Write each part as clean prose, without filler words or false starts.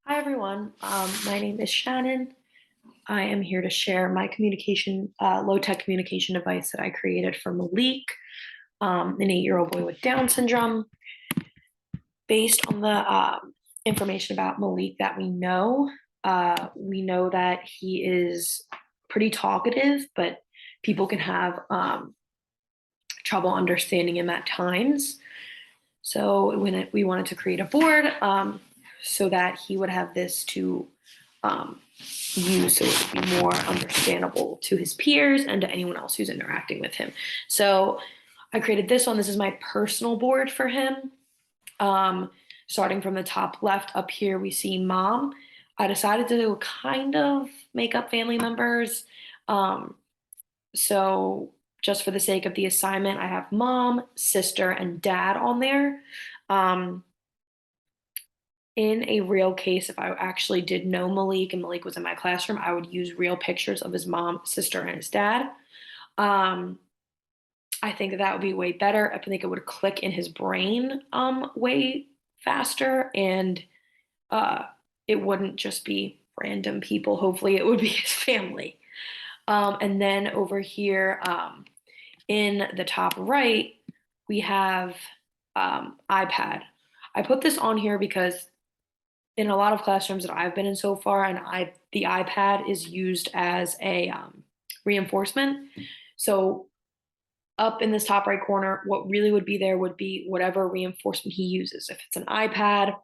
Hi, everyone. My name is Shannon. I am here to share my low-tech communication device that I created for Malik, an 8-year-old boy with Down syndrome. Based on the information about Malik that we know that he is pretty talkative, but people can have trouble understanding him at times. So we wanted to create a board so that he would have this to um, use so it would be more understandable to his peers and to anyone else who's interacting with him. So I created this one. This is my personal board for him. Um, Starting from the top left up here, we see mom. I decided to kind of make up family members. Um, so just for the sake of the assignment, I have mom, sister, and dad on there. Um, in a real case, if I actually did know Malik and Malik was in my classroom, I would use real pictures of his mom, sister, and his dad. Um, I think that would be way better. I think it would click in his brain way faster, and uh, it wouldn't just be random people. Hopefully, it would be his family. And then over here in the top right, we have iPad. I put this on here because in a lot of classrooms that I've been in so far, the iPad is used as a reinforcement. So up in this top right corner, what really would be there would be whatever reinforcement he uses. If it's an iPad,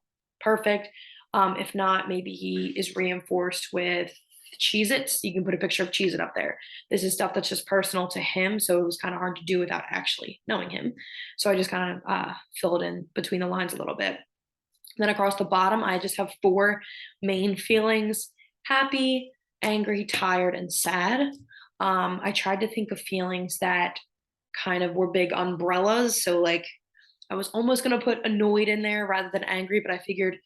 perfect. If not, maybe he is reinforced with Cheez-Its. You can put a picture of Cheez-It up there. This is stuff that's just personal to him, so it was kind of hard to do without actually knowing him. So I just kind of filled in between the lines a little bit. Then across the bottom, I just have 4 main feelings: happy, angry, tired, and sad. I tried to think of feelings that kind of were big umbrellas. So, like, I was almost going to put annoyed in there rather than angry, but I figured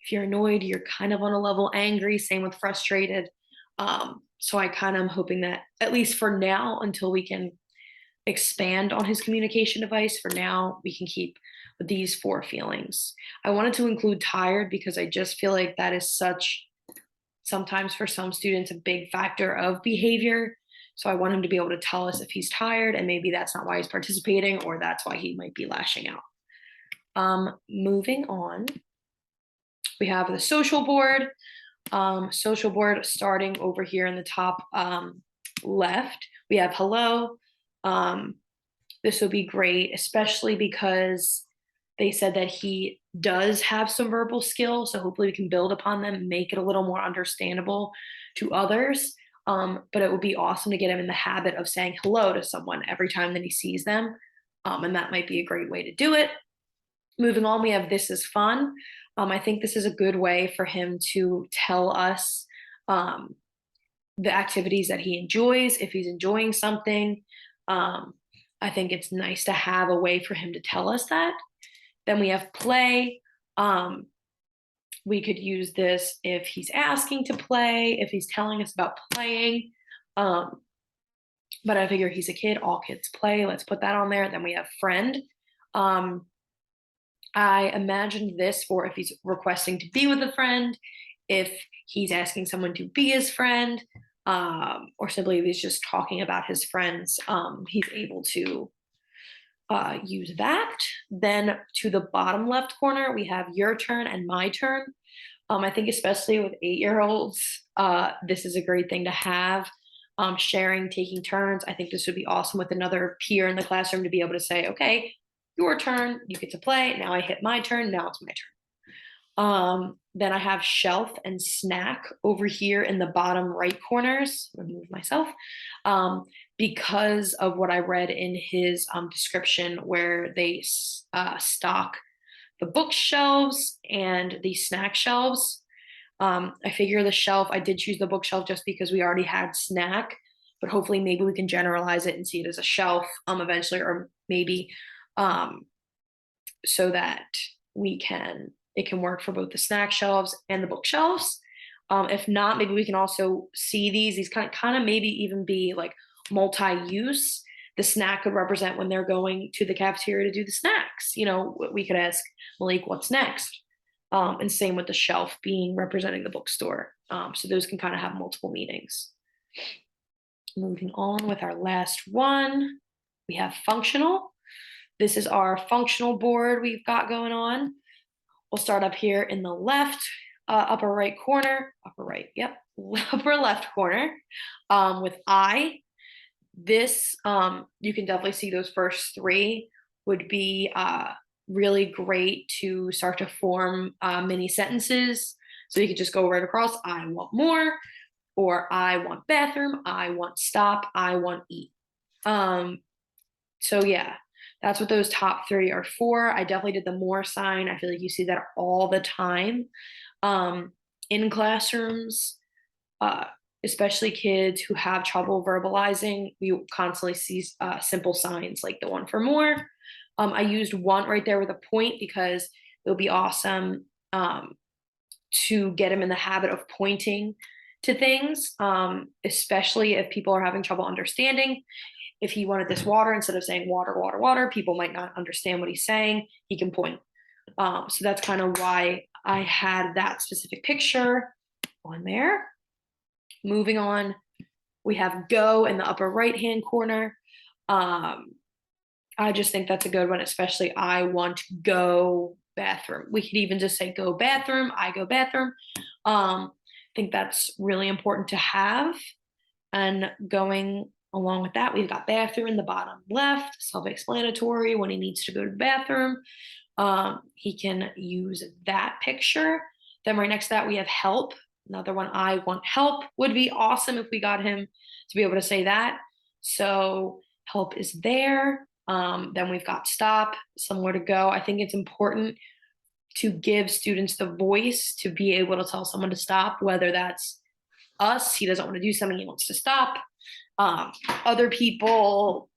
if you're annoyed, you're kind of on a level angry. Same with frustrated. So I kind of am hoping that, at least for now, until we can expand on his communication device, for now, we can keep with these 4 feelings. I wanted to include tired because I just feel like that is sometimes for some students, a big factor of behavior. So I want him to be able to tell us if he's tired, and maybe that's not why he's participating, or that's why he might be lashing out. Moving on, we have the social board. Social board starting over here in the top left. We have hello. This would be great, especially because they said that he does have some verbal skills. So hopefully we can build upon them and make it a little more understandable to others. But it would be awesome to get him in the habit of saying hello to someone every time that he sees them. And that might be a great way to do it. Moving on, we have this is fun. I think this is a good way for him to tell us um, the activities that he enjoys, if he's enjoying something. I think it's nice to have a way for him to tell us that. Then we have play. We could use this if he's asking to play, if he's telling us about playing. But I figure he's a kid, all kids play. Let's put that on there. Then we have friend. I imagined this for if he's requesting to be with a friend, if he's asking someone to be his friend, or simply if he's just talking about his friends, he's able to use that. Then to the bottom left corner, we have your turn and my turn. I think especially with 8-year-olds, this is a great thing to have. Sharing, taking turns. I think this would be awesome with another peer in the classroom to be able to say, okay, your turn, you get to play. Now I hit my turn, now it's my turn. Then I have shelf and snack over here in the bottom right corners. Remove myself. Because of what I read in his description, where they stock the bookshelves and the snack shelves. I figure the shelf, I did choose the bookshelf just because we already had snack, but hopefully maybe we can generalize it and see it as a shelf eventually, or maybe so that it can work for both the snack shelves and the bookshelves. If not, maybe we can also see these kind of maybe even be like multi-use. The snack could represent when they're going to the cafeteria to do the snacks. We could ask Malik, what's next? And same with the shelf being representing the bookstore. So those can kind of have multiple meanings. Moving on with our last one, we have functional. This is our functional board we've got going on. We'll start up here in the left, upper right corner, upper right, yep, upper left corner with I. This, you can definitely see those first three would be really great to start to form mini sentences. So you could just go right across, I want more, or I want bathroom, I want stop, I want eat. So yeah, that's what those top three are for. I definitely did the more sign. I feel like you see that all the time in classrooms, uh, especially kids who have trouble verbalizing. We constantly see simple signs like the one for more. I used one right there with a point because it'll be awesome to get him in the habit of pointing to things, especially if people are having trouble understanding. If he wanted this water, instead of saying water, water, water, people might not understand what he's saying. He can point. So that's kind of why I had that specific picture on there. Moving on, we have go in the upper right hand corner. I just think that's a good one, especially I want go bathroom. We could even just say go bathroom, I go bathroom. I think that's really important to have. And going along with that, we've got bathroom in the bottom left, self-explanatory. When he needs to go to the bathroom, he can use that picture. Then right next to that, we have help. Another one, I want help, would be awesome if we got him to be able to say that. So help is there. Then we've got stop, somewhere to go. I think it's important to give students the voice to be able to tell someone to stop, whether that's us, he doesn't want to do something, he wants to stop. Other people,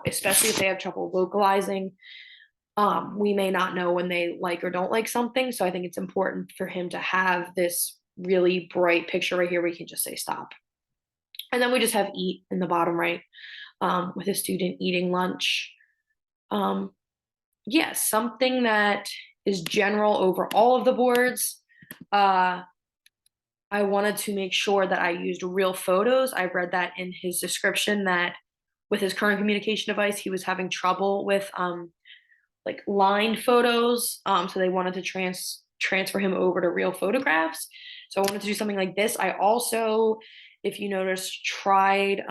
especially if they have trouble vocalizing, we may not know when they like or don't like something. So I think it's important for him to have this really bright picture right here where he can just say stop. And then we just have eat in the bottom right with a student eating lunch. Yes, something that is general over all of the boards. I wanted to make sure that I used real photos. I read that in his description that with his current communication device, he was having trouble with like lined photos. So they wanted to transfer him over to real photographs. So I wanted to do something like this. I also, if you notice, tried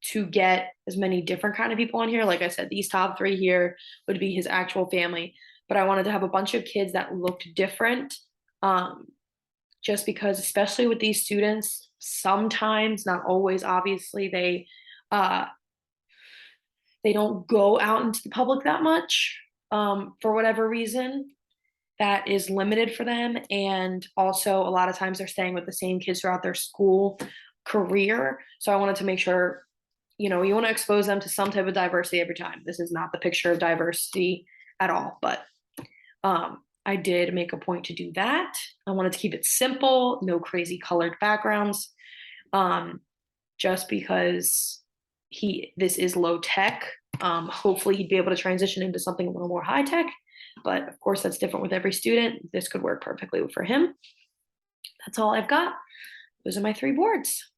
to get as many different kind of people on here. Like I said, these top three here would be his actual family, but I wanted to have a bunch of kids that looked different. Just because, especially with these students, sometimes, not always, obviously, they don't go out into the public that much for whatever reason that is limited for them. And also, a lot of times they're staying with the same kids throughout their school career. So I wanted to make sure, you want to expose them to some type of diversity every time. This is not the picture of diversity at all, but I did make a point to do that. I wanted to keep it simple, no crazy colored backgrounds, just because this is low tech. Hopefully he'd be able to transition into something a little more high tech, but of course that's different with every student. This could work perfectly for him. That's all I've got. Those are my three boards.